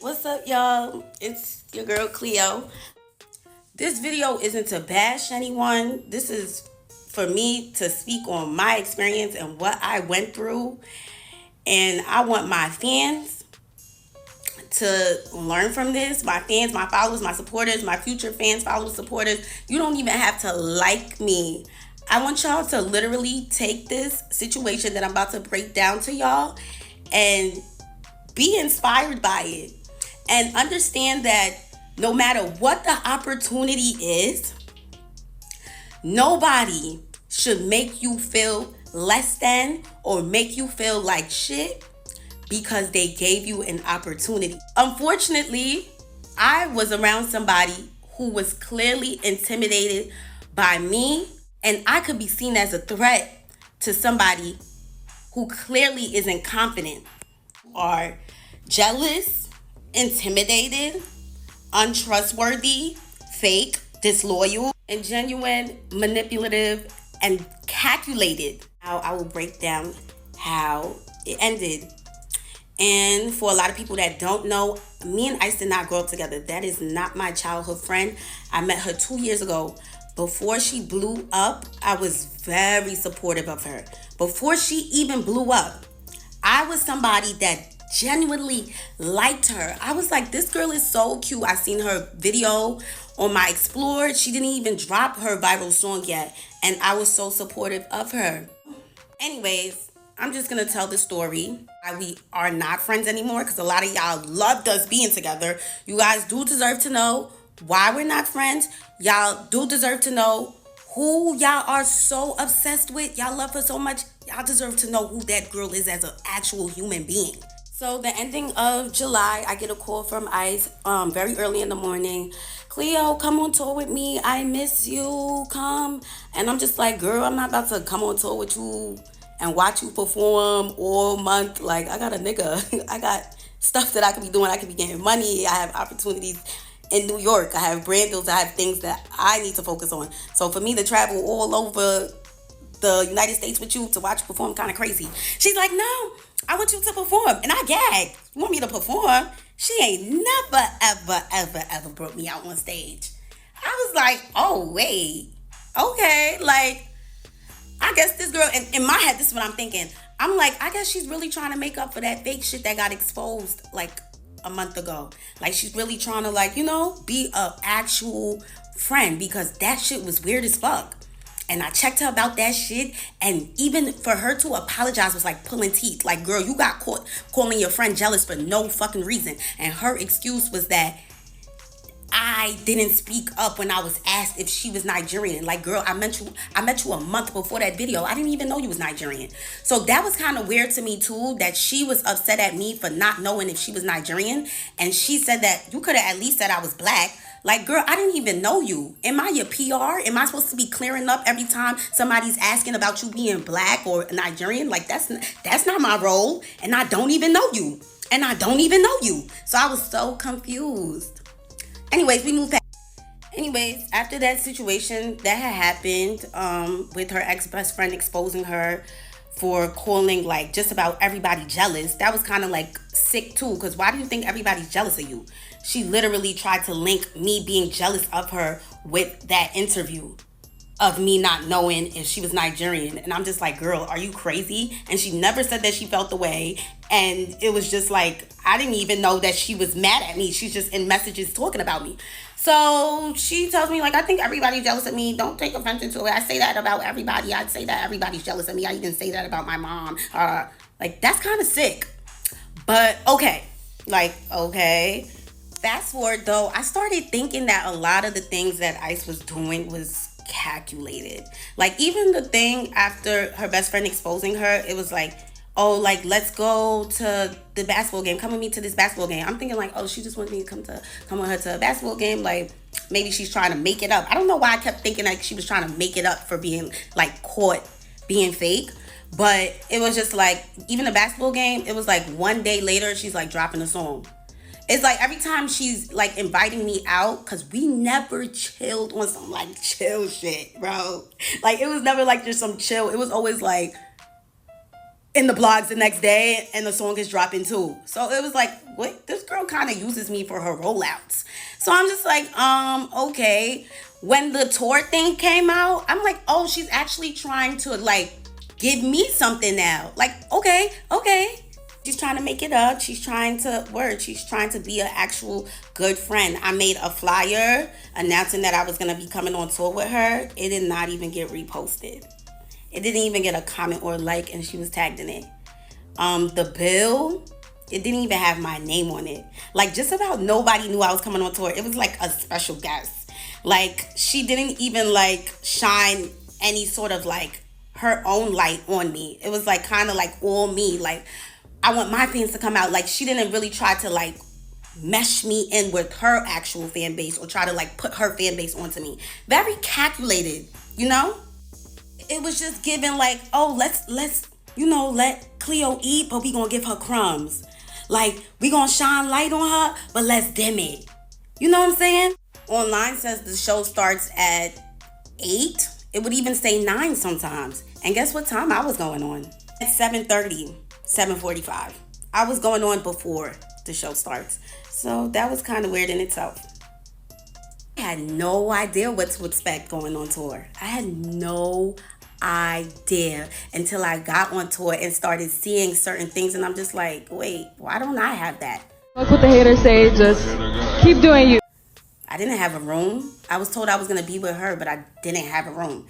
What's up, y'all? It's your girl Cleo. This video isn't to bash anyone. This is for me to speak on my experience and what I went through. And I want my fans to learn from this. My fans, my followers, my supporters, my future fans, followers, supporters. You don't even have to like me. I want y'all to literally take this situation that I'm about to break down to y'all and be inspired by it. And understand that no matter what the opportunity is, nobody should make you feel less than or make you feel like shit because they gave you an opportunity. Unfortunately, I was around somebody who was clearly intimidated by me, and I could be seen as a threat to somebody who clearly isn't confident, are jealous, intimidated, untrustworthy, fake, disloyal, and genuine, manipulative, and calculated. Now I will break down how it ended. And for a lot of people that don't know, me and Ice did not grow up together. That is not my childhood friend. I met her 2 years ago. Before she blew up, I was very supportive of her. Before she even blew up, I was somebody that genuinely liked her. I was like, this girl is so cute. I seen her video on my Explore. She didn't even drop her viral song yet. And I was so supportive of her. Anyways, I'm just going to tell the story why we are not friends anymore, because a lot of y'all loved us being together. You guys do deserve to know why we're not friends. Y'all do deserve to know who y'all are so obsessed with. Y'all love her so much. Y'all deserve to know who that girl is as an actual human being. So the ending of July, I get a call from Ice very early in the morning. Cleo, come on tour with me. I miss you. Come. And I'm just like, girl, I'm not about to come on tour with you and watch you perform all month. Like, I got a nigga. I got stuff that I could be doing. I could be getting money. I have opportunities in New York. I have brand deals. I have things that I need to focus on. So for me to travel all over the United States with you to watch you perform kind of crazy. She's like, no, I want you to perform. And I gagged. You want me to perform? She ain't never, ever brought me out on stage. I was like, oh, wait. Okay. Like, I guess this girl, and in my head, this is what I'm thinking. I'm like, I guess she's really trying to make up for that fake shit that got exposed like a month ago. Like, she's really trying to, like, be a actual friend, because that shit was weird as fuck. And I checked her about that shit, and even for her to apologize was like pulling teeth. Like, girl, you got caught calling your friend jealous for no fucking reason. And her excuse was that I didn't speak up when I was asked if she was Nigerian. Like, girl, I met you a month before that video. I didn't even know you was Nigerian. So that was kind of weird to me too, that she was upset at me for not knowing if she was Nigerian. And she said that you could have at least said I was black. Like, girl, I didn't even know you. Am I your PR? Am I supposed to be clearing up every time somebody's asking about you being black or Nigerian? Like, that's not my role. And I don't even know you. So I was so confused. Anyways, we moved past. Anyways, after that situation that had happened with her ex-best friend exposing her for calling like just about everybody jealous, that was kind of like sick too, because why do you think everybody's jealous of you? She literally tried to link me being jealous of her with that interview of me not knowing if she was Nigerian. And I'm just like, girl, are you crazy? And she never said that she felt the way. And it was just like, I didn't even know that she was mad at me. She's just in messages talking about me. So she tells me, like, I think everybody's jealous of me. Don't take offense to it. I say that about everybody. I'd say that everybody's jealous of me. I even say that about my mom. Like, that's kind of sick. But okay. Like, okay. Fast forward though, I started thinking that a lot of the things that Ice was doing was calculated. Like, even the thing after her best friend exposing her, it was like, oh, like, let's go to the basketball game. Come with me to this basketball game. I'm thinking like, oh, she just wanted me to come with her to a basketball game. Like, maybe she's trying to make it up. I don't know why I kept thinking like she was trying to make it up for being like caught being fake. But it was just like, even the basketball game, it was like one day later, she's like dropping a song. It's like every time she's like inviting me out, because we never chilled on some like chill shit, bro. Like, it was never like just some chill. It was always like, in the blogs the next day and the song is dropping too. So it was like, what? This girl kind of uses me for her rollouts. So I'm just like, okay. When the tour thing came out, I'm like, oh, she's actually trying to like give me something now. Like, okay. She's trying to make it up. She's trying to be an actual good friend. I made a flyer announcing that I was going to be coming on tour with her. It did not even get reposted. It didn't even get a comment or like, and she was tagged in it. The bill, it didn't even have my name on it. Like, just about nobody knew I was coming on tour. It was like a special guest. Like, she didn't even like shine any sort of like her own light on me. It was like kind of like all me. Like, I want my fans to come out. Like, she didn't really try to like mesh me in with her actual fan base or try to like put her fan base onto me. Very calculated, you know? It was just given like, oh, let's let Cleo eat, but we gonna give her crumbs. Like, we gonna shine light on her, but let's dim it. You know what I'm saying? Online says the show starts at 8. It would even say 9 sometimes. And guess what time I was going on? At 7:30, 7:45. I was going on before the show starts. So that was kind of weird in itself. I had no idea what to expect going on tour. I had no idea until I got on tour and started seeing certain things, and I'm just like, wait, why don't I have that? Fuck what the haters say, just keep doing you. I didn't have a room. I was told I was gonna be with her, but I didn't have a room.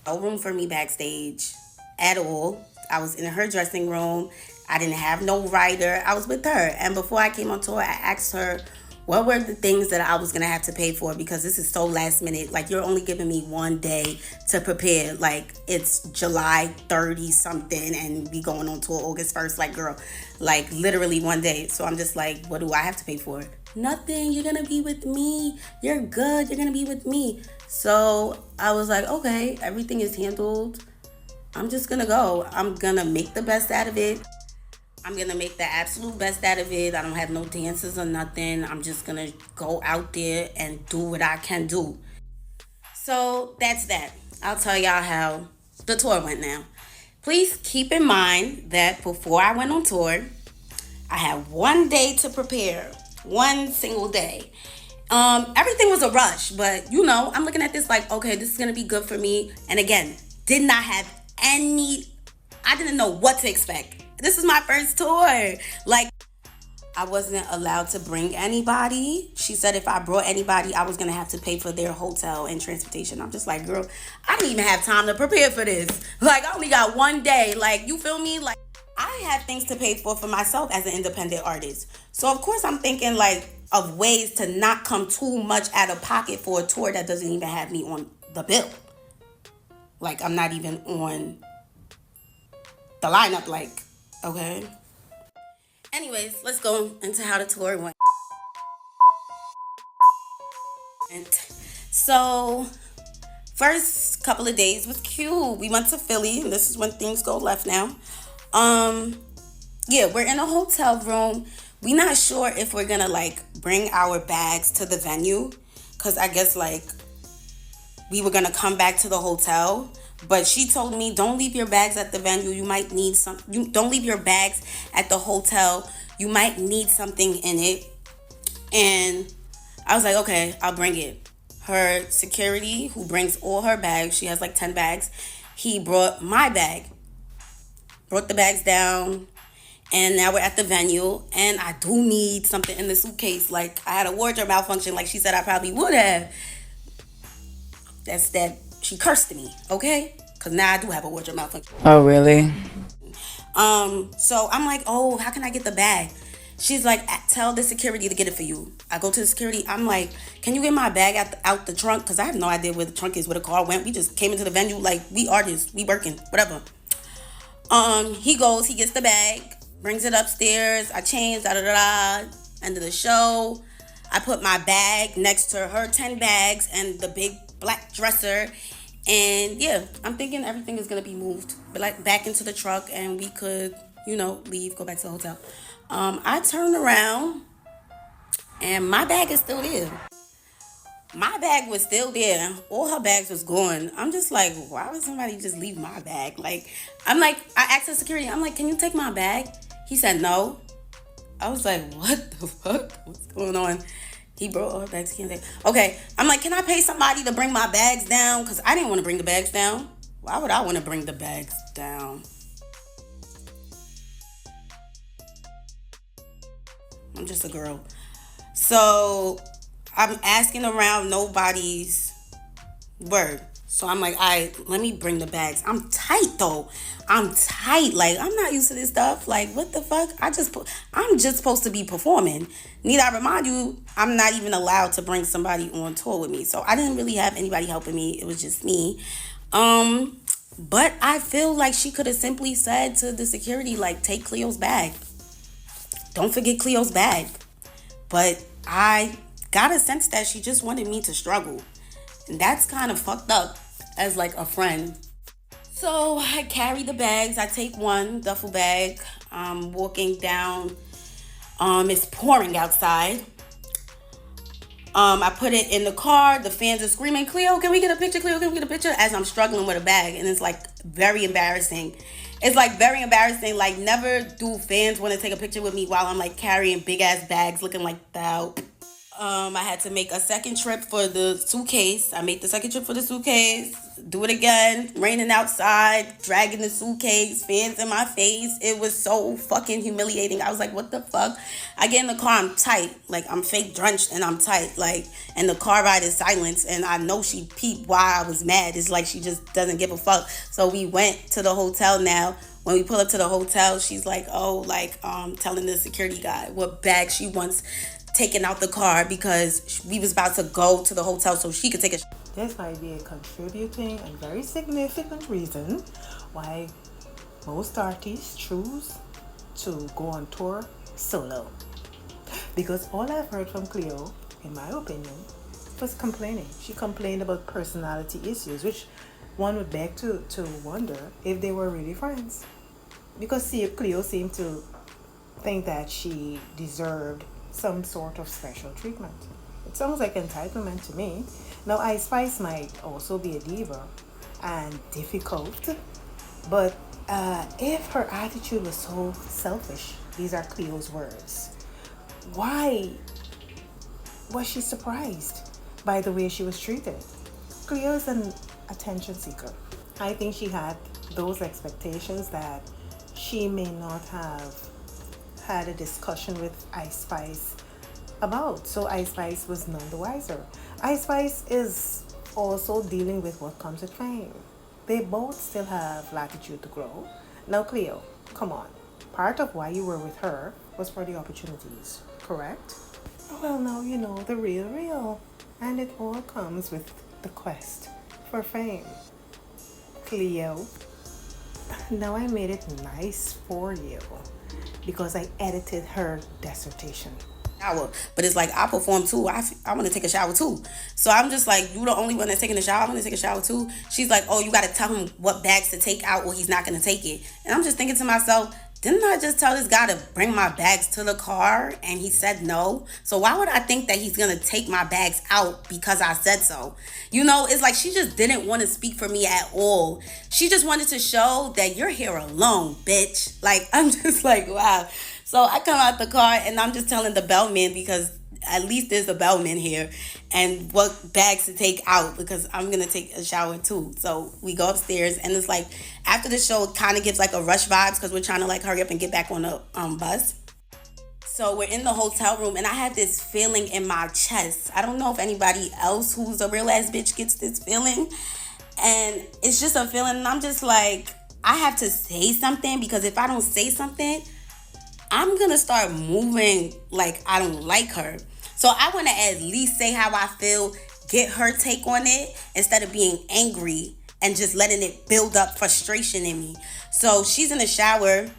No room for me backstage at all. I was in her dressing room. I didn't have no rider. I was with her. And before I came on tour, I asked her what were the things that I was going to have to pay for, because this is so last minute. Like, you're only giving me one day to prepare. Like, it's July 30 something and we going on tour August 1st. Like, girl, like literally one day. So I'm just like, what do I have to pay for? Nothing. You're going to be with me. You're good. You're going to be with me. So I was like, okay, everything is handled. I'm just going to go. I'm going to make the best out of it. I'm going to make the absolute best out of it. I don't have no dances or nothing. I'm just going to go out there and do what I can do. So that's that. I'll tell y'all how the tour went now. Please keep in mind that before I went on tour, I had one day to prepare. One single day. Everything was a rush, but you know, I'm looking at this like, okay, this is going to be good for me. And again, did not have I didn't know what to expect. This is my first tour. Like, I wasn't allowed to bring anybody. She said if I brought anybody, I was going to have to pay for their hotel and transportation. I'm just like, girl, I didn't even have time to prepare for this. Like, I only got one day. Like, you feel me? Like, I have things to pay for myself as an independent artist. So, of course, I'm thinking, like, of ways to not come too much out of pocket for a tour that doesn't even have me on the bill. Like, I'm not even on the lineup, like, okay. Anyways, let's go into how the tour went. So, first couple of days was cute. We went to Philly, and this is when things go left now. Yeah, we're in a hotel room. We not sure if we're gonna like bring our bags to the venue, cause I guess like we were gonna come back to the hotel. But she told me, don't leave your bags at the venue. You might need some. You don't leave your bags at the hotel. You might need something in it. And I was like, okay, I'll bring it. Her security, who brings all her bags, she has like 10 bags. He brought my bag. Brought the bags down. And now we're at the venue. And I do need something in the suitcase. Like, I had a wardrobe malfunction like she said I probably would have. That's that. She cursed me, okay? Because now I do have a wardrobe malfunction. Oh, really? So I'm like, oh, how can I get the bag? She's like, tell the security to get it for you. I go to the security. I'm like, can you get my bag out the trunk? Because I have no idea where the trunk is, where the car went. We just came into the venue like we artists. We working, whatever. He goes, he gets the bag, brings it upstairs. I change, da-da-da-da. End of the show. I put my bag next to her 10 bags and the big black dresser. And yeah, I'm thinking everything is going to be moved but like back into the truck and we could, leave, go back to the hotel. I turned around and my bag is still there. My bag was still there. All her bags was gone. I'm just like, why would somebody just leave my bag? Like, I'm like, I asked the security, I'm like, can you take my bag? He said no. I was like, what the fuck? What's going on? He brought all her bags. He can't take. Okay, I'm like, can I pay somebody to bring my bags down? Because I didn't want to bring the bags down. Why would I want to bring the bags down? I'm just a girl. So I'm asking around, nobody's word. So I'm like, all right, let me bring the bags. I'm tight though. I'm tight. Like, I'm not used to this stuff. Like, what the fuck? I'm just supposed to be performing. Need I remind you, I'm not even allowed to bring somebody on tour with me. So I didn't really have anybody helping me. It was just me. But I feel like she could have simply said to the security, like, take Cleo's bag. Don't forget Cleo's bag. But I got a sense that she just wanted me to struggle. And that's kind of fucked up as like a friend. So I carry the bags. I take one duffel bag. I'm walking down. It's pouring outside. I put it in the car. The fans are screaming, Cleo, can we get a picture? Cleo, can we get a picture? As I'm struggling with a bag. And it's like very embarrassing. It's like very embarrassing. Like, never do fans want to take a picture with me while I'm like carrying big ass bags looking like that. I had to make a second trip for the suitcase. I made the second trip for the suitcase. Do it again. Raining outside, dragging the suitcase, fans in my face. It was so fucking humiliating. I was like, what the fuck? I get in the car, I'm tight. Like, I'm fake drenched and I'm tight. Like, and the car ride is silence. And I know she peeped why I was mad. It's like she just doesn't give a fuck. So we went to the hotel now. When we pull up to the hotel, she's like, oh, like, telling the security guy what bag she wants taken out the car because we was about to go to the hotel so she could take a This might be a contributing and very significant reason why most artists choose to go on tour solo. Because all I've heard from Cleo, in my opinion, was complaining. She complained about personality issues, which one would beg to wonder if they were really friends. Because Cleo seemed to think that she deserved some sort of special treatment. It sounds like entitlement to me. Now, Ice Spice might also be a diva and difficult, but if her attitude was so selfish, these are Cleo's words, why was she surprised by the way she was treated? Cleo is an attention seeker. I think she had those expectations that she may not have had a discussion with Ice Spice about. So Ice Spice was none the wiser. Ice Spice is also dealing with what comes with fame. They both still have latitude to grow. Now, Cleo, come on. Part of why you were with her was for the opportunities, correct? Well, now you know the real. And it all comes with the quest for fame. Cleo, now I made it nice for you because I edited her dissertation. Shower, but it's like I perform too. I want to take a shower too. So I'm just like, you the only one that's taking a shower. I want to take a shower too. She's like, oh, you got to tell him what bags to take out or he's not going to take it. And I'm just thinking to myself, didn't I just tell this guy to bring my bags to the car and he said no? So why would I think that he's going to take my bags out because I said so? You know, it's like she just didn't want to speak for me at all. She just wanted to show that you're here alone, bitch. Like, I'm just like, wow. So I come out the car and I'm just telling the bellman, because at least there's a bellman here, and what bags to take out because I'm going to take a shower too. So we go upstairs and it's like after the show, it kind of gives like a rush vibes because we're trying to like hurry up and get back on the bus. So we're in the hotel room and I had this feeling in my chest. I don't know if anybody else who's a real ass bitch gets this feeling. And it's just a feeling and I'm just like, I have to say something, because if I don't say something, I'm going to start moving like I don't like her. So I want to at least say how I feel, get her take on it instead of being angry and just letting it build up frustration in me. So she's in the shower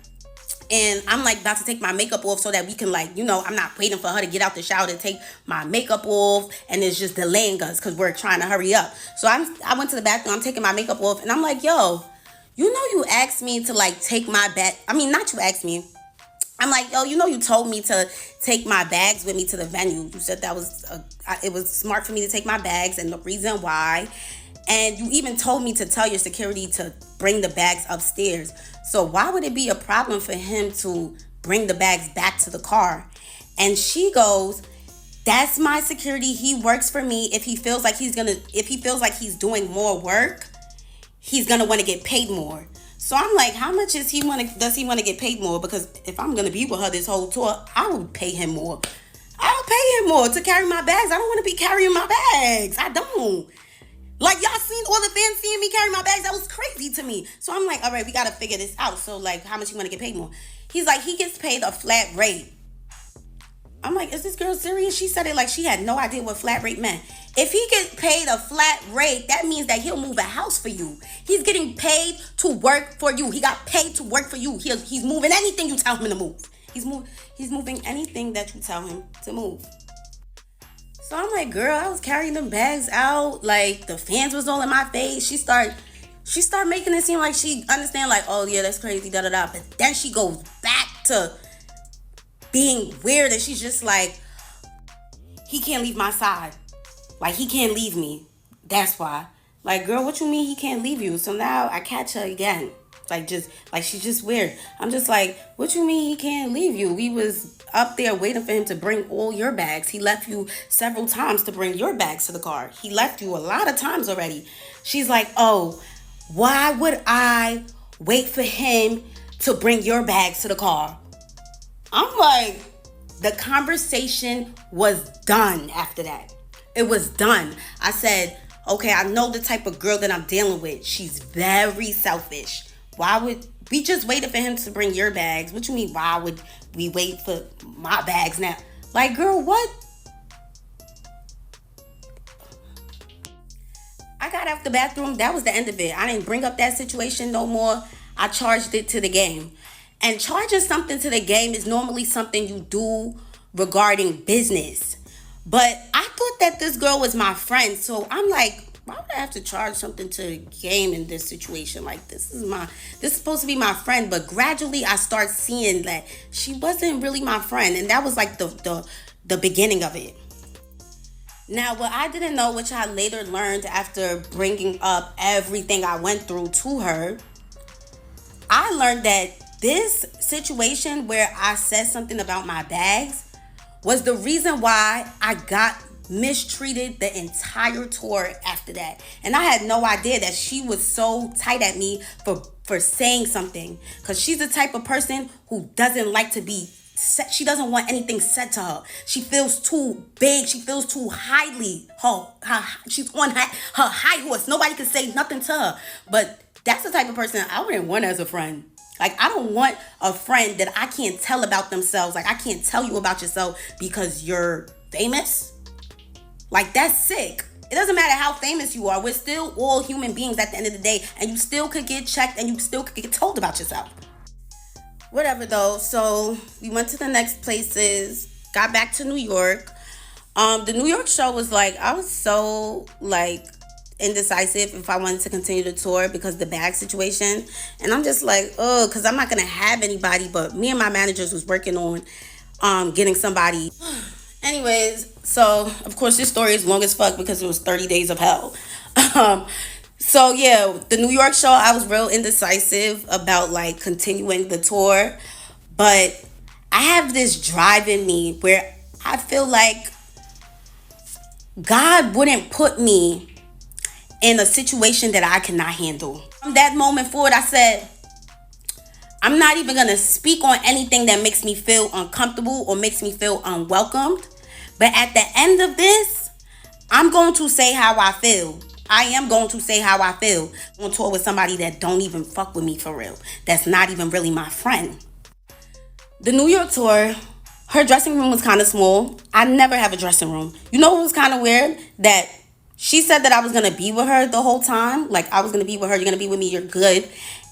and I'm like about to take my makeup off so that we can like, you know, I'm not waiting for her to get out the shower to take my makeup off, and it's just delaying us because we're trying to hurry up. So I went to the bathroom, I'm taking my makeup off and I'm like, yo, you know, you asked me to like take my bag. I mean, not you asked me. I'm like, yo, you told me to take my bags with me to the venue. You said that it was smart for me to take my bags and the reason why. And you even told me to tell your security to bring the bags upstairs. So why would it be a problem for him to bring the bags back to the car? And she goes, that's my security. He works for me. If he feels like he's doing more work, he's gonna want to get paid more. So I'm like, how much does he want to get paid more? Because if I'm gonna be with her this whole tour, I would pay him more. I'll pay him more to carry my bags. I don't want to be carrying my bags. I don't. Like, y'all seen all the fans seeing me carry my bags? That was crazy to me. So I'm like, all right, we gotta figure this out. So like, how much you want to get paid more? He's like, he gets paid a flat rate. I'm like, is this girl serious? She said it like she had no idea what flat rate meant. If he gets paid a flat rate, that means that he'll move a house for you. He's getting paid to work for you. He got paid to work for you. He's moving anything you tell him to move. He's moving anything that you tell him to move. So I'm like, girl, I was carrying them bags out. Like, the fans was all in my face. She started making it seem like she understand, like, oh yeah, that's crazy, da-da-da. But then she goes back to being weird, and she's just like, he can't leave my side. Like, he can't leave me. That's why. Like, girl, what you mean he can't leave you? So now I catch her again. She's just weird. I'm just like, what you mean he can't leave you? We was up there waiting for him to bring all your bags. He left you several times to bring your bags to the car. He left you a lot of times already. She's like, oh, why would I wait for him to bring your bags to the car? I'm like, the conversation was done after that. It was done. I said, okay, I know the type of girl that I'm dealing with. She's very selfish. Why would we just waited for him to bring your bags? What you mean, why would we wait for my bags now? Like, girl, what? I got out the bathroom. That was the end of it. I didn't bring up that situation no more. I charged it to the game. And charging something to the game is normally something you do regarding business. But I thought that this girl was my friend. So I'm like, why would I have to charge something to the game in this situation? Like, this is supposed to be my friend. But gradually I start seeing that she wasn't really my friend. And that was like the beginning of it. Now, what I didn't know, which I later learned after bringing up everything I went through to her, I learned that this situation where I said something about my bags was the reason why I got mistreated the entire tour after that. And I had no idea that she was so tight at me for saying something, because she's the type of person who doesn't like to be said. She doesn't want anything said to her. She feels too big. She feels too highly. She's on her high horse. Nobody can say nothing to her. But that's the type of person I wouldn't want as a friend. Like, I don't want a friend that I can't tell about themselves. Like, I can't tell you about yourself because you're famous. Like, that's sick. It doesn't matter how famous you are. We're still all human beings at the end of the day. And you still could get checked and you still could get told about yourself. Whatever, though. So we went to the next places. Got back to New York. The New York show was like, I was so, like, indecisive if I wanted to continue the tour because of the bag situation. And I'm just like, oh, because I'm not going to have anybody, but me and my managers was working on getting somebody. Anyways, so, of course, this story is long as fuck because it was 30 days of hell. So, yeah, the New York show, I was real indecisive about, like, continuing the tour. But I have this drive in me where I feel like God wouldn't put me in a situation that I cannot handle. From that moment forward, I said, I'm not even going to speak on anything that makes me feel uncomfortable or makes me feel unwelcomed. But at the end of this, I'm going to say how I feel. I am going to say how I feel. I'm on tour with somebody that don't even fuck with me for real. That's not even really my friend. The New York tour, her dressing room was kind of small. I never have a dressing room. You know what was kind of weird? That she said that I was going to be with her the whole time. Like, I was going to be with her. You're going to be with me. You're good.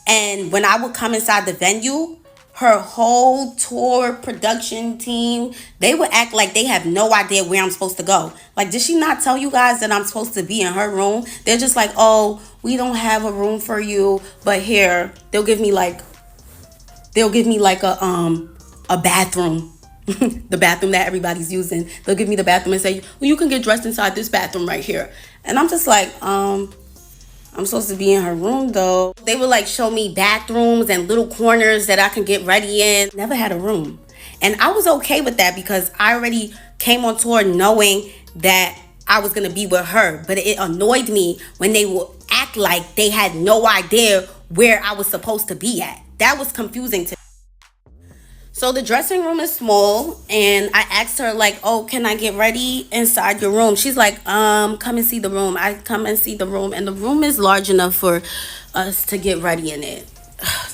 And when I would come inside the venue, her whole tour production team, they would act like they have no idea where I'm supposed to go. Like, did she not tell you guys that I'm supposed to be in her room? They're just like, oh, we don't have a room for you, but here, they'll give me like a a bathroom. The bathroom that everybody's using. They'll give me the bathroom and say, well, you can get dressed inside this bathroom right here. And I'm just like, I'm supposed to be in her room though. They would like show me bathrooms and little corners that I can get ready in. Never had a room. And I was okay with that because I already came on tour knowing that I was going to be with her. But it annoyed me when they would act like they had no idea where I was supposed to be at. That was confusing to me. So the dressing room is small, and I asked her like, oh, can I get ready inside your room? She's like, come and see the room. I come and see the room, and the room is large enough for us to get ready in it.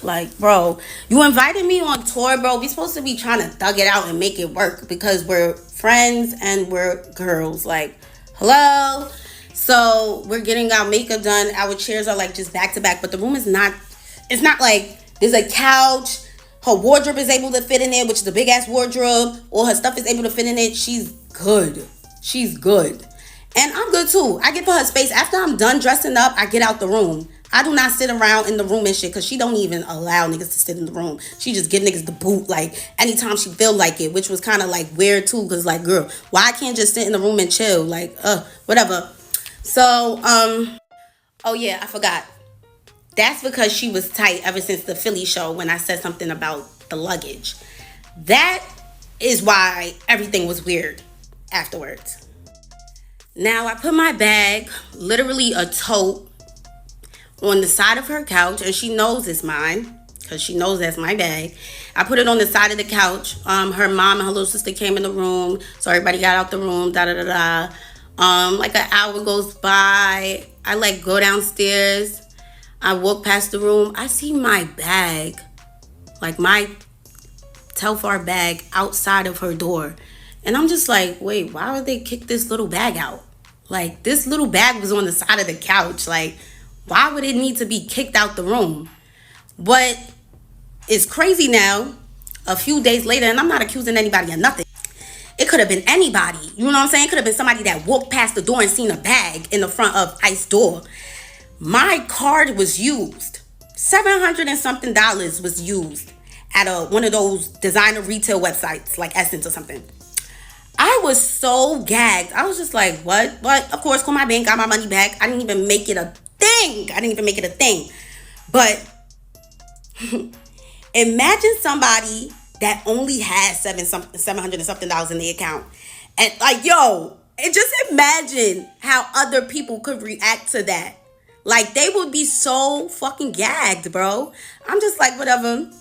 Like, bro, you invited me on tour, bro. We supposed to be trying to thug it out and make it work because we're friends and we're girls. Like, hello? So we're getting our makeup done. Our chairs are like just back to back, but the room is not, it's not like there's a couch. Her wardrobe is able to fit in there, which is a big ass wardrobe. All her stuff is able to fit in it. She's good. She's good. And I'm good too. I give her space. After I'm done dressing up, I get out the room. I do not sit around in the room and shit because she don't even allow niggas to sit in the room. She just give niggas the boot like anytime she feel like it, which was kind of like weird too because like, girl, why I can't just sit in the room and chill? Like, whatever. So, oh yeah, I forgot. That's because she was tight ever since the Philly show when I said something about the luggage. That is why everything was weird afterwards. Now, I put my bag, literally a tote, on the side of her couch, and she knows it's mine because she knows that's my bag. I put it on the side of the couch. Her mom and her little sister came in the room, so everybody got out the room, like an hour goes by. I like go downstairs. I walk past the room. I see my bag, like my Telfar bag outside of her door. And I'm just like, wait, why would they kick this little bag out? Like, this little bag was on the side of the couch. Like, why would it need to be kicked out the room? But it's crazy now, a few days later, and I'm not accusing anybody of nothing. It could have been anybody. You know what I'm saying? It could have been somebody that walked past the door and seen a bag in the front of Ice's door. My card was used. $700 and something was used at one of those designer retail websites like Essence or something. I was so gagged. I was just like, what? But of course, called my bank, got my money back. I didn't even make it a thing. But imagine somebody that only has $700 and something in the account. And like, yo, and just imagine how other people could react to that. Like, they would be so fucking gagged, bro. I'm just like, whatever.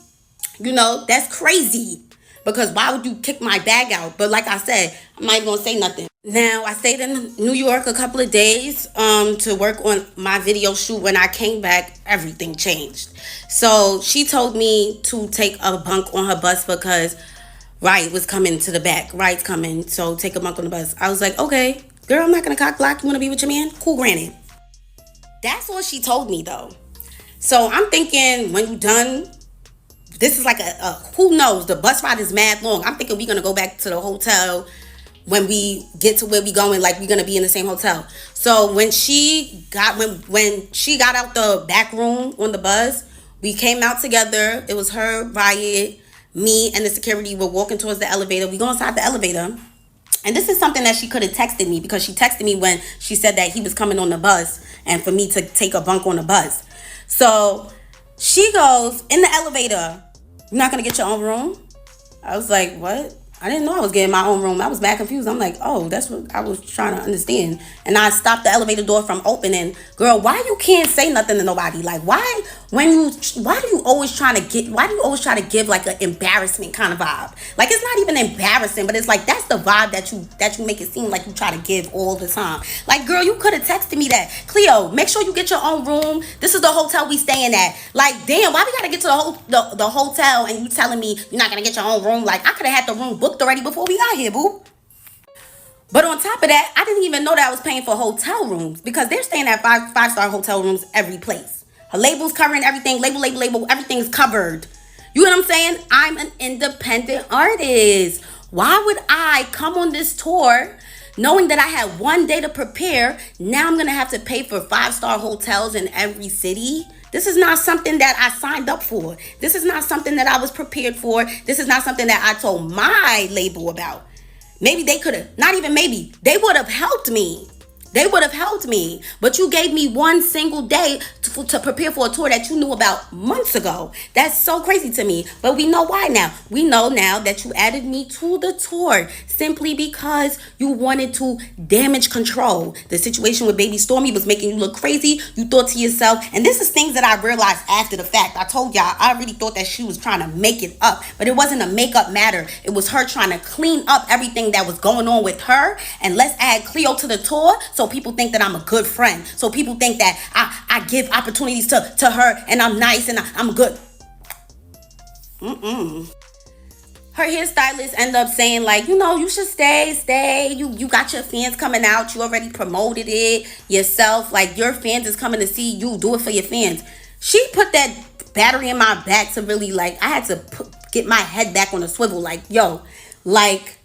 You know, that's crazy. Because why would you kick my bag out? But like I said, I'm not even going to say nothing. Now, I stayed in New York a couple of days to work on my video shoot. When I came back, everything changed. So she told me to take a bunk on her bus because Riot was coming to the back. Riot's coming, so take a bunk on the bus. I was like, okay, girl, I'm not going to cock block. You want to be with your man? Cool, granted. That's what she told me, though. So I'm thinking, when you done, this is like a who knows? The bus ride is mad long. I'm thinking we're going to go back to the hotel when we get to where we going, like we're going to be in the same hotel. So when she got out the back room on the bus, we came out together. It was her, Riot, me, and the security were walking towards the elevator. We go inside the elevator. And this is something that she could have texted me, because she texted me when she said that he was coming on the bus and for me to take a bunk on the bus. So she goes, in the elevator, you're not going to get your own room? I was like, what? I didn't know I was getting my own room. I was mad confused. I'm like, oh, that's what I was trying to understand. And I stopped the elevator door from opening. Girl, why you can't say nothing to nobody? Like, why do you always try to give like an embarrassment kind of vibe? Like, it's not even embarrassing, but it's like, that's the vibe that you make it seem like you try to give all the time. Like, girl, you could have texted me that. Cleo, make sure you get your own room. This is the hotel we staying at. Like, damn, why we gotta get to the hotel and you telling me you're not gonna get your own room? Like, I could have had the room booked already before we got here, boo. But on top of that, I didn't even know that I was paying for hotel rooms, because they're staying at five-star hotel rooms every place. Her label's covering everything. Label. Everything's covered. You know what I'm saying? I'm an independent artist. Why would I come on this tour knowing that I had one day to prepare? Now I'm going to have to pay for 5-star hotels in every city? This is not something that I signed up for. This is not something that I was prepared for. This is not something that I told my label about. Maybe they could have, not even maybe, they would have helped me. They would have helped me. But you gave me one single day to prepare for a tour that you knew about months ago. That's so crazy to me. But we know why now. We know now that you added me to the tour simply because you wanted to damage control. The situation with Baby Stormy was making you look crazy. You thought to yourself, and this is things that I realized after the fact. I told y'all, I really thought that she was trying to make it up. But it wasn't a makeup matter. It was her trying to clean up everything that was going on with her. And let's add Cleo to the tour so people think that I'm a good friend. So people think that I give opportunities to her and I'm nice and I'm good. Her hairstylist end up saying like, you should stay. You got your fans coming out. You already promoted it yourself. Like your fans is coming to see you. Do it for your fans. She put that battery in my back to really like, I had to get my head back on a swivel. Like, yo, like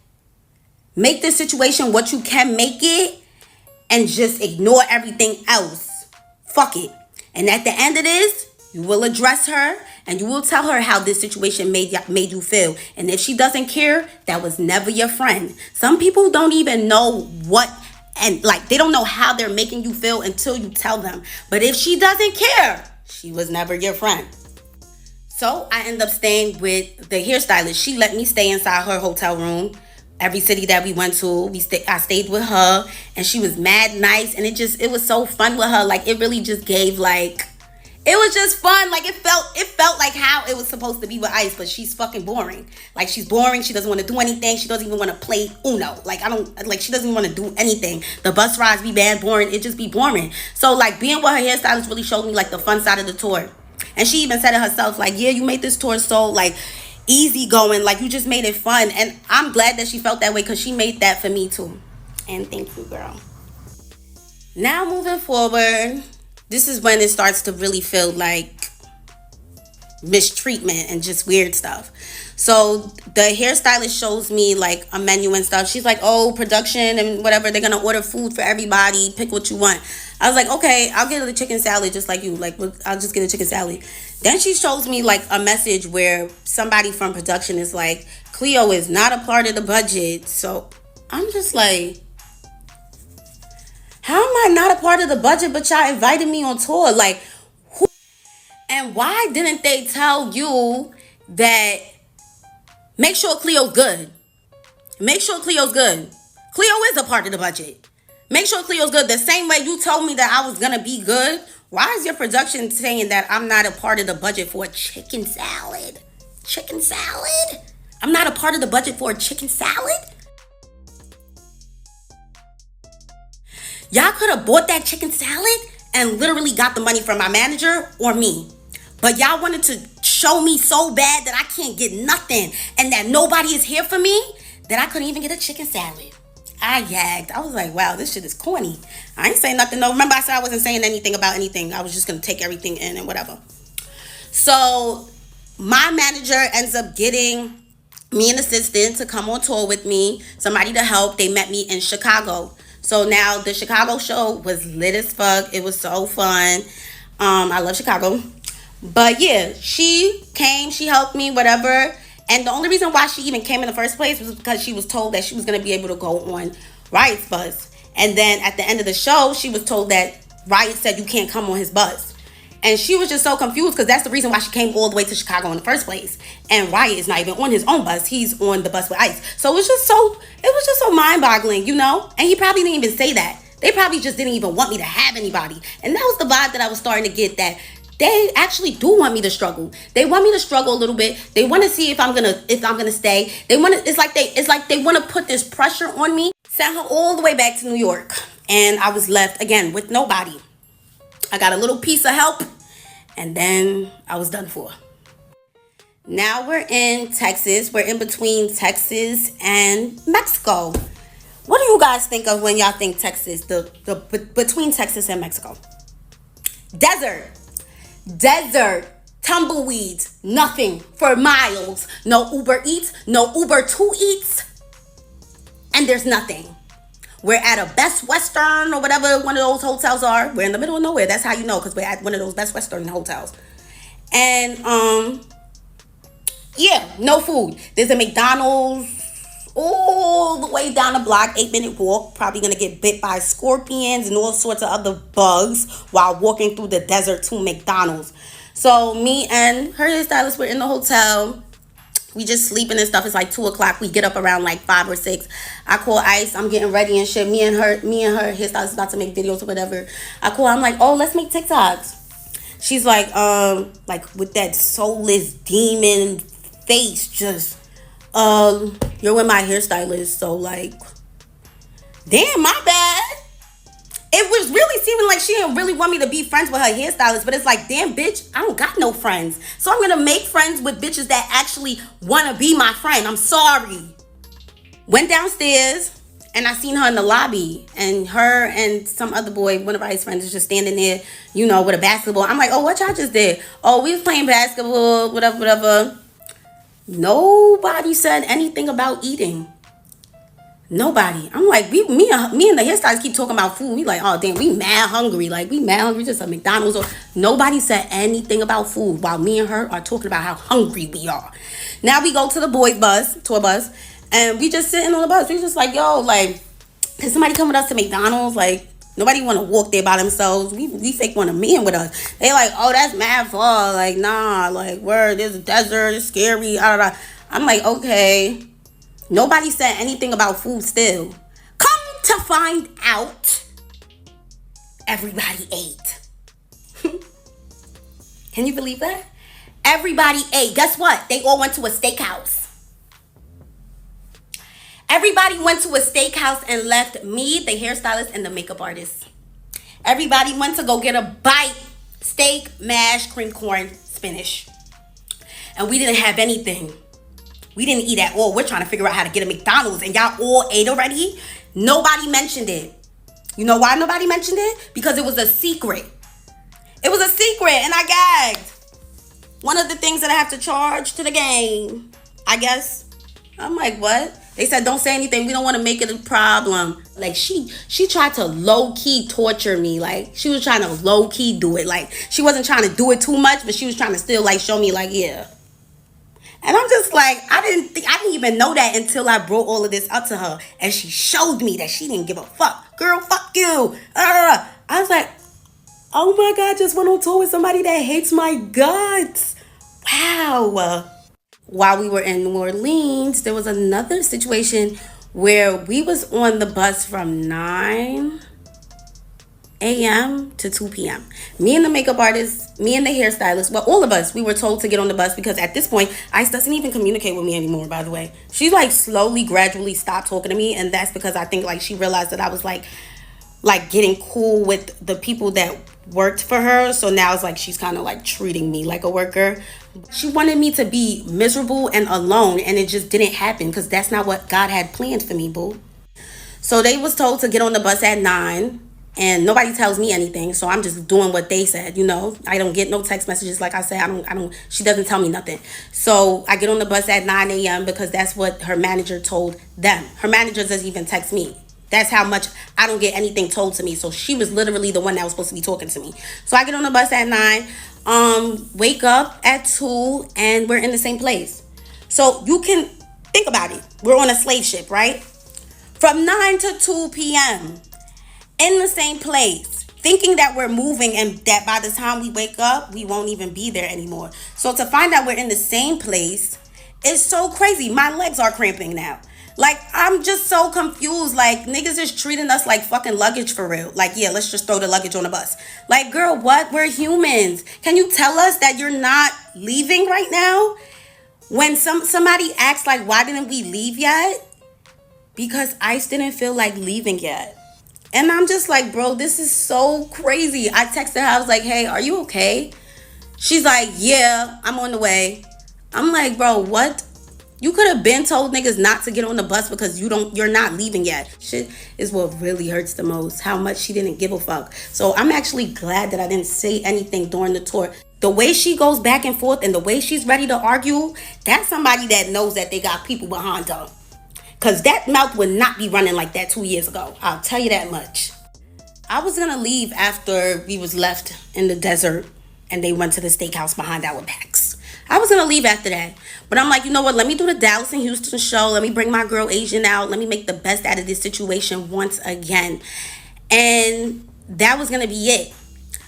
make this situation what you can make it. And just ignore everything else. Fuck it. And at the end of this, you will address her and you will tell her how this situation made you feel. And if she doesn't care, that was never your friend. Some people don't even know what, and like they don't know how they're making you feel until you tell them. But if she doesn't care, she was never your friend. So I end up staying with the hairstylist. She let me stay inside her hotel room. Every city that we went to, I stayed with her, and she was mad nice, and it was so fun with her. Like it really just gave like, it was just fun. Like it felt like how it was supposed to be with Ice, but she's fucking boring. Like she's boring. She doesn't want to do anything. She doesn't even want to play Uno. She doesn't even want to do anything. The bus rides be bad, boring. It just be boring. So like being with her hairstylist really showed me like the fun side of the tour, and she even said it herself. Like, yeah, you made this tour so like easy going, like you just made it fun. And I'm glad that she felt that way because she made that for me too. And thank you, girl. Now moving forward, this is when it starts to really feel like mistreatment and just weird stuff. So the hairstylist shows me like a menu and stuff. She's like, oh, production and whatever, they're gonna order food for everybody, pick what you want. I was like, okay, I'll get a chicken salad just like you. Like, I'll just get a chicken salad. Then she shows me like a message where somebody from production is like, Cleo is not a part of the budget. So I'm just like, how am I not a part of the budget, but y'all invited me on tour? Like, who? And why didn't they tell you that make sure Cleo's good? Make sure Cleo's good. Cleo is a part of the budget. Make sure Cleo's good. The same way you told me that I was going to be good. Why is your production saying that I'm not a part of the budget for a chicken salad? Chicken salad? I'm not a part of the budget for a chicken salad? Y'all could have bought that chicken salad and literally got the money from my manager or me. But y'all wanted to show me so bad that I can't get nothing and that nobody is here for me that I couldn't even get a chicken salad. I gagged. I was like, wow, this shit is corny. I ain't saying nothing. No, remember I said I wasn't saying anything about anything. I was just going to take everything in and whatever. So my manager ends up getting me an assistant to come on tour with me, somebody to help. They met me in Chicago. So now the Chicago show was lit as fuck. It was so fun. I love Chicago. But yeah, she came, she helped me, whatever. And the only reason why she even came in the first place was because she was told that she was going to be able to go on Riot's bus. And then at the end of the show, she was told that Riot said you can't come on his bus. And she was just so confused because that's the reason why she came all the way to Chicago in the first place. And Riot is not even on his own bus. He's on the bus with Ice. So it was just so mind-boggling, you know? And he probably didn't even say that. They probably just didn't even want me to have anybody. And that was the vibe that I was starting to get, that they actually do want me to struggle. They want me to struggle a little bit. They want to see if I'm gonna stay. It's like they want to put this pressure on me. Sent her all the way back to New York, and I was left again with nobody. I got a little piece of help, and then I was done for. Now we're in Texas. We're in between Texas and Mexico. What do you guys think of when y'all think Texas? The between Texas and Mexico? Desert, tumbleweeds, nothing for miles. No Uber Eats, no Uber to Eats, and there's nothing. We're at a Best Western or whatever one of those hotels are. We're in the middle of nowhere. That's how you know, because we're at one of those Best Western hotels. And yeah, no food. There's a McDonald's all the way down the block, 8-minute walk. Probably gonna get bit by scorpions and all sorts of other bugs while walking through the desert to McDonald's. So me and her hairstylist were in the hotel. We just sleeping and stuff. It's like 2 o'clock. We get up around like 5 or 6. I call Ice. I'm getting ready and shit. Me and her hairstylist about to make videos or whatever. I call. I'm like, oh, let's make TikToks. She's like with that soulless demon face, just you're with my hairstylist, so like, damn, my bad. It was really seeming like she didn't really want me to be friends with her hairstylist, but it's like, damn, bitch, I don't got no friends. So I'm gonna make friends with bitches that actually wanna be my friend. I'm sorry. Went downstairs and I seen her in the lobby, and her and some other boy, one of our friends, is just standing there, you know, with a basketball. I'm like, oh, what y'all just did? Oh, we was playing basketball, whatever. Nobody said anything about eating. Nobody. I'm like, me and the hairstylist keep talking about food. We like, oh damn, we mad hungry. Like, we mad hungry, just a McDonald's. Or nobody said anything about food while me and her are talking about how hungry we are. Now we go to the boys' bus, tour bus, and we just sitting on the bus. We just like, yo, like, can somebody come with us to McDonald's? Like, nobody want to walk there by themselves. We fake want to meet with us. They like, oh, that's mad far. Like, nah, like, word, there's a desert, it's scary. I'm like, okay. Nobody said anything about food still. Come to find out, everybody ate. Can you believe that? Everybody ate. Guess what? They all went to a steakhouse. Everybody went to a steakhouse and left me, the hairstylist, and the makeup artist. Everybody went to go get a bite. Steak, mash, cream corn, spinach. And we didn't have anything. We didn't eat at all. We're trying to figure out how to get a McDonald's, and y'all all ate already? Nobody mentioned it. You know why nobody mentioned it? Because it was a secret. It was a secret, and I gagged. One of the things that I have to charge to the game, I guess. I'm like, what? They said, don't say anything. We don't want to make it a problem. Like, she tried to low-key torture me. Like, she was trying to low-key do it. Like, she wasn't trying to do it too much, but she was trying to still, like, show me, like, yeah. And I'm just like, I didn't even know that until I brought all of this up to her. And she showed me that she didn't give a fuck. Girl, fuck you. I was like, oh my God, just went on tour with somebody that hates my guts. Wow. While we were in New Orleans, there was another situation where we was on the bus from 9 a.m. to 2 p.m. Me and the makeup artist, me and the hairstylist, well, all of us, we were told to get on the bus because at this point, Ice doesn't even communicate with me anymore, by the way. She like slowly, gradually stopped talking to me, and that's because I think like she realized that I was like getting cool with the people that worked for her. So now it's like she's kind of like treating me like a worker. She wanted me to be miserable and alone, and it just didn't happen because that's not what God had planned for me, boo. So they was told to get on the bus at 9. And nobody tells me anything, so I'm just doing what they said, you know. I don't get no text messages, like I said. I don't. She doesn't tell me nothing. So I get on the bus at 9 a.m. because that's what her manager told them. Her manager doesn't even text me. That's how much I don't get anything told to me. So she was literally the one that was supposed to be talking to me. So I get on the bus at 9, wake up at 2, and we're in the same place. So you can think about it. We're on a slave ship, right? From 9 to 2 p.m., in the same place, thinking that we're moving and that by the time we wake up, we won't even be there anymore. So to find out we're in the same place is so crazy. My legs are cramping now. Like, I'm just so confused. Like, niggas is treating us like fucking luggage for real. Like, yeah, let's just throw the luggage on the bus. Like, girl, what? We're humans. Can you tell us that you're not leaving right now? When somebody asks, like, why didn't we leave yet? Because Ice didn't feel like leaving yet. And I'm just like, bro, this is so crazy. I texted her. I was like, hey, are you okay? She's like, yeah, I'm on the way. I'm like, bro, what? You could have been told niggas not to get on the bus because you're not leaving yet. Shit is what really hurts the most. How much she didn't give a fuck. So I'm actually glad that I didn't say anything during the tour. The way she goes back and forth and the way she's ready to argue, that's somebody that knows that they got people behind her. Because that mouth would not be running like that 2 years ago. I'll tell you that much. I was going to leave after we was left in the desert and they went to the steakhouse behind our backs. I was going to leave after that. But I'm like, you know what? Let me do the Dallas and Houston show. Let me bring my girl Asian out. Let me make the best out of this situation once again. And that was going to be it.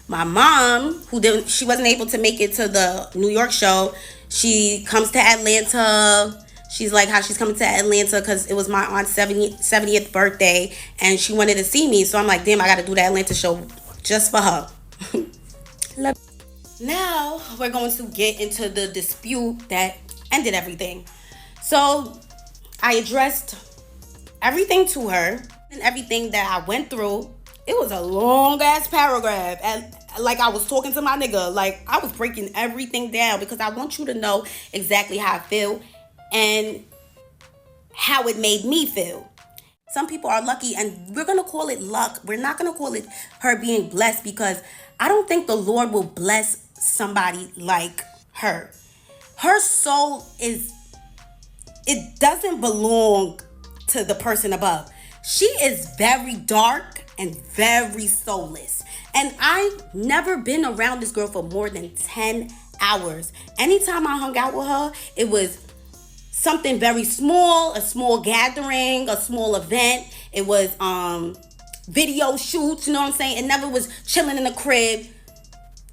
My mom, she wasn't able to make it to the New York show. She comes to Atlanta. She's like how she's coming to Atlanta because it was my aunt's 70th birthday and she wanted to see me. So I'm like, damn, I got to do the Atlanta show just for her. Now we're going to get into the dispute that ended everything. So I addressed everything to her and everything that I went through. It was a long ass paragraph, and like I was talking to my nigga, like I was breaking everything down because I want you to know exactly how I feel and how it made me feel. Some people are lucky, and we're going to call it luck. We're not going to call it her being blessed, because I don't think the Lord will bless somebody like her. Her soul it doesn't belong to the person above. She is very dark and very soulless. And I've never been around this girl for more than 10 hours. Anytime I hung out with her, it was something very small, a small gathering, a small event. It was video shoots, you know what I'm saying? It never was chilling in the crib,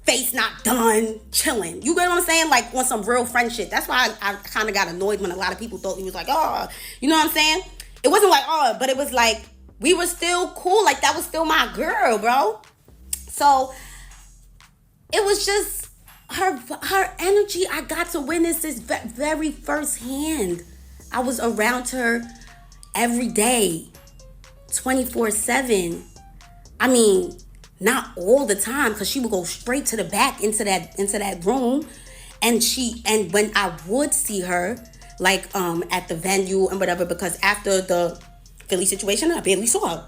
face not done, chilling. You get what I'm saying? Like on some real friend shit. That's why I kind of got annoyed when a lot of people thought he was like, oh, you know what I'm saying? It wasn't like, oh, but it was like, we were still cool. Like, that was still my girl, bro. So, it was just her energy. I got to witness this very firsthand. I was around her every day, 24/7. I mean, not all the time, because she would go straight to the back into that room. And when I would see her, like at the venue and whatever, because after the Philly situation, I barely saw her.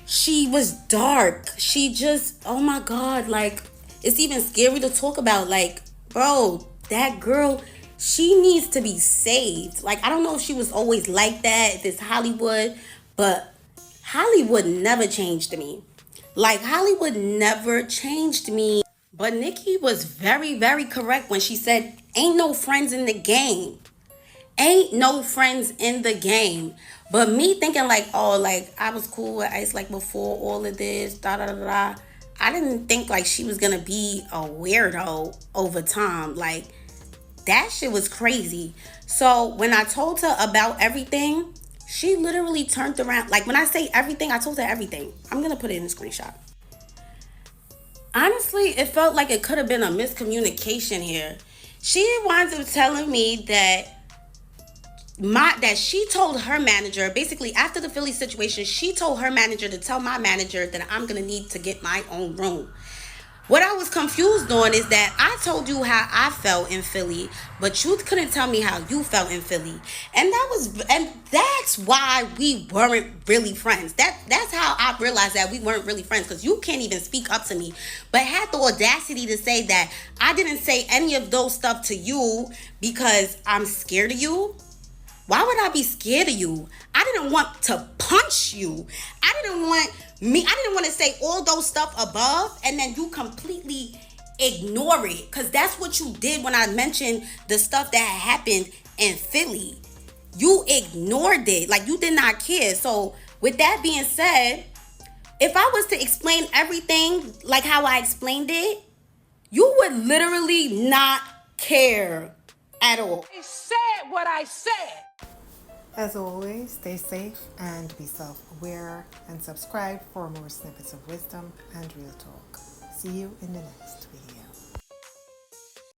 She was dark. She just, oh my God, like, it's even scary to talk about. Like, bro, that girl, she needs to be saved. Like, I don't know if she was always like that, if it's Hollywood, but Hollywood never changed me. Like, Hollywood never changed me. But Nikki was very, very correct when she said, ain't no friends in the game. Ain't no friends in the game. But me thinking like, oh, like, I was cool with Ice like before all of this, da-da-da-da. I didn't think like she was gonna be a weirdo over time. Like, that shit was crazy. So when I told her about everything, she literally turned around. Like, when I say everything, I told her everything. I'm gonna put it in a screenshot. Honestly, it felt like it could have been a miscommunication here. She winds up telling me that she told her manager, basically after the Philly situation, she told her manager to tell my manager that I'm gonna need to get my own room. What I was confused on is that I told you how I felt in Philly, but you couldn't tell me how you felt in Philly. And that's why we weren't really friends. That's how I realized that we weren't really friends, because you can't even speak up to me, but had the audacity to say that I didn't say any of those stuff to you because I'm scared of you. Why would I be scared of you? I didn't want to punch you. I didn't want to say all those stuff above and then you completely ignore it. Because that's what you did when I mentioned the stuff that happened in Philly. You ignored it. Like, you did not care. So with that being said, if I was to explain everything like how I explained it, you would literally not care at all. I said what I said. As always, stay safe and be self-aware, and subscribe for more snippets of wisdom and real talk. See you in the next week.